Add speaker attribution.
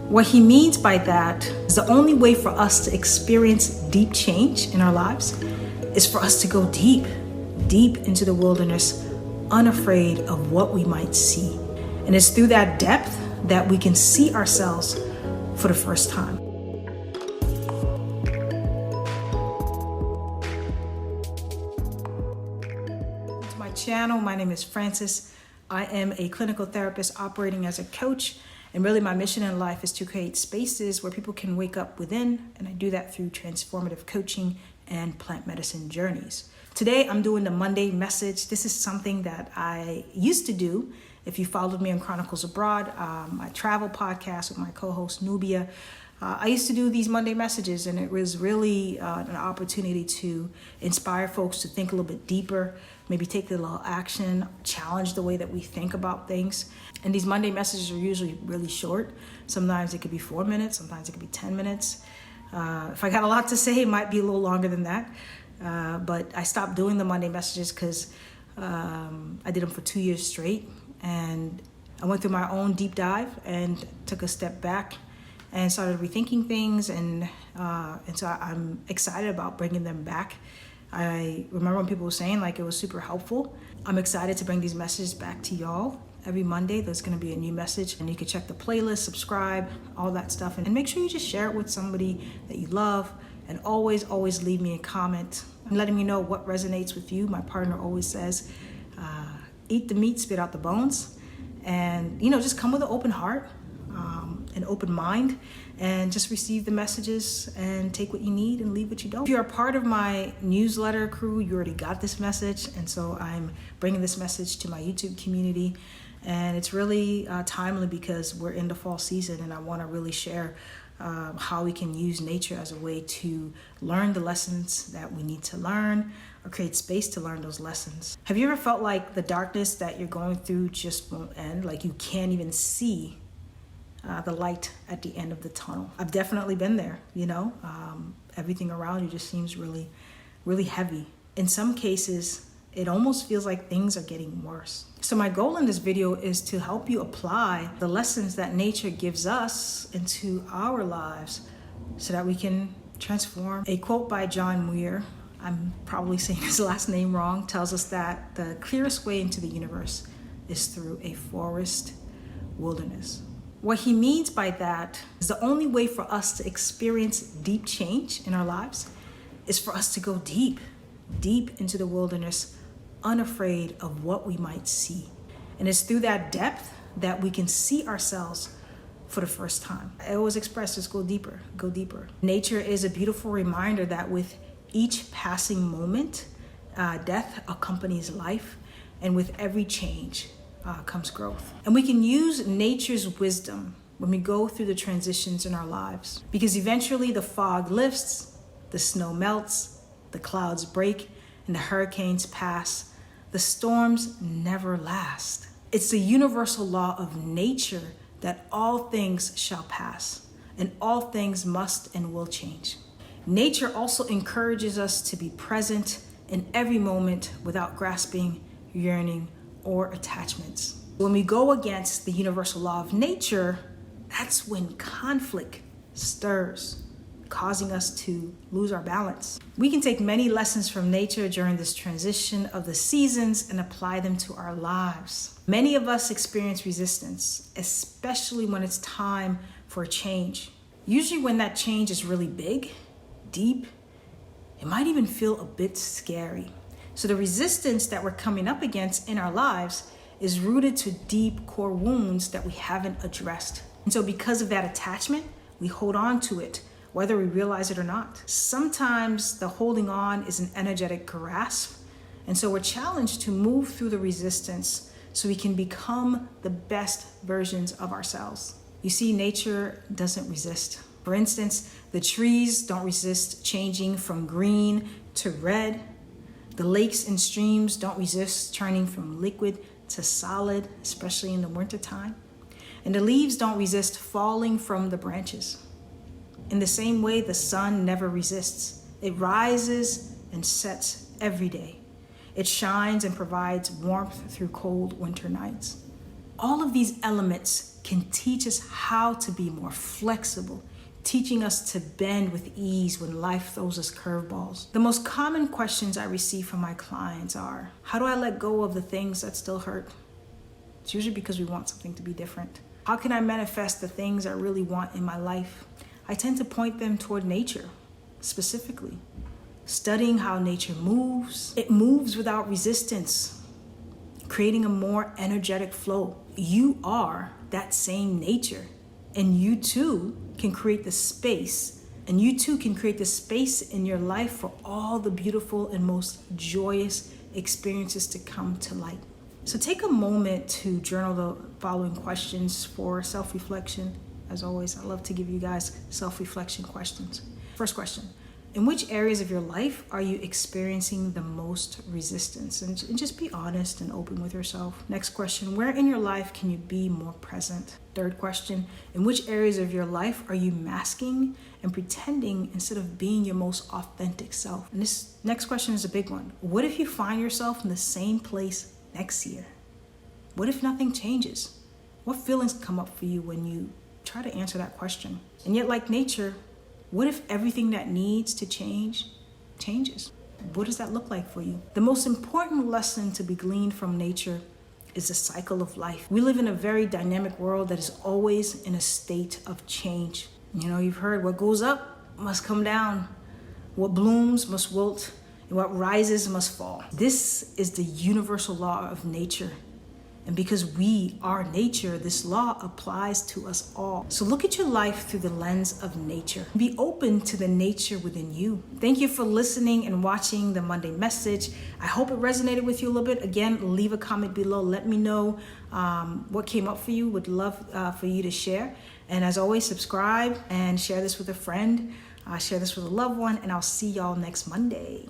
Speaker 1: What he means by that is the only way for us to experience deep change in our lives is for us to go deep, deep into the wilderness, unafraid of what we might see. And it's through that depth that we can see ourselves for the first time. To my channel, my name is Francis. I am a clinical therapist operating as a coach. And really my mission in life is to create spaces where people can wake up within, and I do that through transformative coaching and plant medicine journeys. Today I'm doing the Monday message. This is something that I used to do. If you followed me on Chronicles Abroad, my travel podcast with my co-host Nubia, I used to do these Monday messages, and it was really an opportunity to inspire folks to think a little bit deeper, maybe take a little action, challenge the way that we think about things. And these Monday messages are usually really short. Sometimes it could be 4 minutes, sometimes it could be 10 minutes. If I got a lot to say, it might be a little longer than that. But I stopped doing the Monday messages because I did them for 2 years straight. And I went through my own deep dive and took a step back and started rethinking things, and so I'm excited about bringing them back. I remember when people were saying like it was super helpful. I'm excited to bring these messages back to y'all. Every Monday there's going to be a new message, and you can check the playlist, subscribe, all that stuff, and make sure you just share it with somebody that you love. And always leave me a comment and letting me know what resonates with you. My partner always says, eat the meat, spit out the bones, and just come with an open heart, an open mind, and just receive the messages and take what you need and leave what you don't. If you're a part of my newsletter crew, you already got this message, and so I'm bringing this message to my YouTube community. And it's really timely because we're in the fall season, and I want to really share how we can use nature as a way to learn the lessons that we need to learn, or create space to learn those lessons. Have you ever felt like the darkness that you're going through just won't end? Like you can't even see the light at the end of the tunnel? I've definitely been there. Everything around you just seems really, really heavy. In some cases, it almost feels like things are getting worse. So my goal in this video is to help you apply the lessons that nature gives us into our lives so that we can transform. A quote by John Muir, I'm probably saying his last name wrong, tells us that the clearest way into the universe is through a forest wilderness. What he means by that is the only way for us to experience deep change in our lives is for us to go deep, deep into the wilderness, unafraid of what we might see. And it's through that depth that we can see ourselves for the first time. I always express this: go deeper, go deeper. Nature is a beautiful reminder that with each passing moment, death accompanies life, and with every change comes growth. And we can use nature's wisdom when we go through the transitions in our lives, because eventually the fog lifts, the snow melts, the clouds break, and the hurricanes pass. The storms never last. It's the universal law of nature that all things shall pass, and all things must and will change. Nature also encourages us to be present in every moment without grasping, yearning, or attachments. When we go against the universal law of nature, that's when conflict stirs, causing us to lose our balance. We can take many lessons from nature during this transition of the seasons and apply them to our lives. Many of us experience resistance, especially when it's time for a change. Usually when that change is really big, deep, it might even feel a bit scary. So the resistance that we're coming up against in our lives is rooted to deep core wounds that we haven't addressed. And so because of that attachment, we hold on to it, whether we realize it or not. Sometimes the holding on is an energetic grasp. And so we're challenged to move through the resistance so we can become the best versions of ourselves. You see, nature doesn't resist. For instance, the trees don't resist changing from green to red. The lakes and streams don't resist turning from liquid to solid, especially in the wintertime. And the leaves don't resist falling from the branches. In the same way, the sun never resists. It rises and sets every day. It shines and provides warmth through cold winter nights. All of these elements can teach us how to be more flexible, teaching us to bend with ease when life throws us curveballs. The most common questions I receive from my clients are, how do I let go of the things that still hurt? It's usually because we want something to be different. How can I manifest the things I really want in my life? I tend to point them toward nature, specifically. Studying how nature moves. It moves without resistance, creating a more energetic flow. You are that same nature, and you too can create the space, and you too can create the space in your life for all the beautiful and most joyous experiences to come to light. So take a moment to journal the following questions for self-reflection. As always, I love to give you guys self-reflection questions. First question, in which areas of your life are you experiencing the most resistance? And just be honest and open with yourself. Next question, where in your life can you be more present? Third question, in which areas of your life are you masking and pretending instead of being your most authentic self? And this next question is a big one. What if you find yourself in the same place next year? What if nothing changes? What feelings come up for you when you try to answer that question? And yet, like nature, what if everything that needs to change changes? What does that look like for you? The most important lesson to be gleaned from nature is the cycle of life. We live in a very dynamic world that is always in a state of change. You know, you've heard what goes up must come down, what blooms must wilt, and what rises must fall. This is the universal law of nature. And because we are nature, this law applies to us all. So look at your life through the lens of nature. Be open to the nature within you. Thank you for listening and watching the Monday message. I hope it resonated with you a little bit. Again, leave a comment below. Let me know what came up for you. Would love for you to share. And as always, subscribe and share this with a friend. Share this with a loved one. And I'll see y'all next Monday.